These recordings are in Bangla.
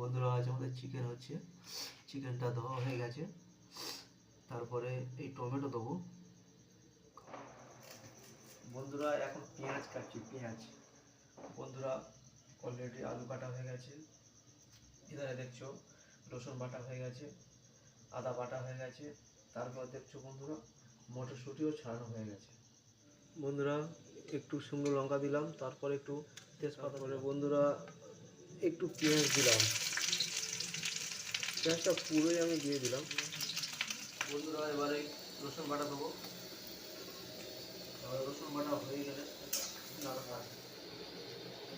বন্ধুরা আজ আমাদের চিকেন হচ্ছে, চিকেনটা ধোয়া হয়ে গেছে। তারপরে এই টমেটো দেবো। বন্ধুরা এখন পেঁয়াজ কাটছি। বন্ধুরা অলরেডি আলু কাটা হয়ে গেছে, এখানে দেখছো রসুন বাটা হয়ে গেছে, আদা বাটা হয়ে গেছে। তারপর দেখছো বন্ধুরা মটরশুঁটিও ছাড়ানো হয়ে গেছে। বন্ধুরা একটু শুকনো লঙ্কা দিলাম, তারপর একটু তেজপাতা করে বন্ধুরা একটু পেঁয়াজ দিলাম। পেঁয়াজটা পুরোই আমি দিয়ে দিলাম। বন্ধুরা এবারে রসুন বাটা দেবো। রসুন বাটা হয়ে গেলে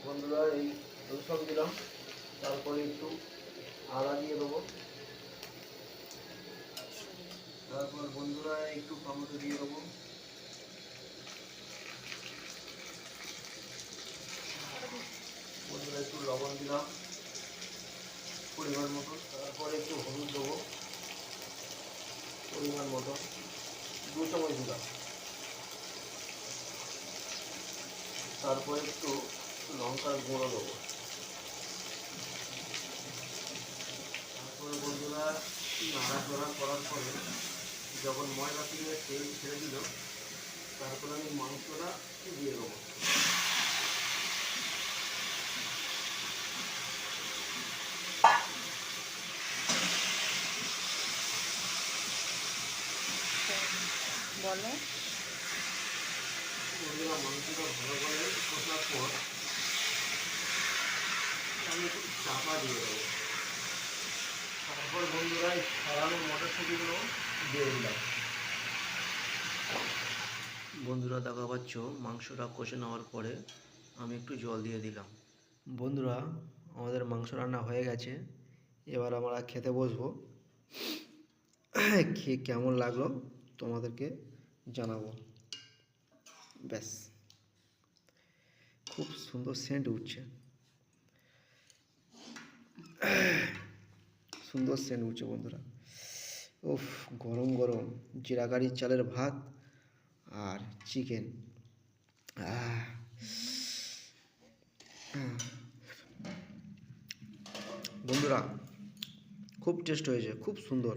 বন্ধুরা এই রসুন দিলাম, তারপরে একটু আদা দিয়ে দেবো। তারপর বন্ধুরা একটু টমেটো দিয়ে দেবো। বন্ধুরা একটু লবণ দিলাম পরিমাণ মতো, তারপরে একটু হলুদ দেবো পরিমাণ মতো, 2 চামচ দিলাম। তারপরে একটু লঙ্কার গুঁড়ো দেবো। তারপরে বন্ধুরা নাড়াচাড়া করার পরে যখন ময়দা থেকে তেল ছেড়ে দিল, তারপরে আমি মাংসটা দিয়ে দেবো। বলো বন্ধুরা মাংসটা ভালো করে কষার পর আমি একটু চাপা দিয়ে দেবো। তারপর বন্ধুরা ছাড়ানো মটরশুঁটিগুলো দিয়ে দিলাম। বন্ধুরা দেখা পাচ্ছ মাংসটা কষে নেওয়ার পরে আমি একটু জল দিয়ে দিলাম। বন্ধুরা আমাদের মাংস রান্না হয়ে গেছে, এবার আমরা খেতে বসবো। খেয়ে কেমন লাগলো তোমাদেরকে জানাবো। ব্যাস, খুব সুন্দর সেন্ট উঠছে, সুন্দর সেন্ট উঠছে বন্ধুরা। উফ, গরম গরম জিরা কারির চালের ভাত আর চিকেন। বন্ধুরা খুব টেস্ট হয়েছে, খুব সুন্দর।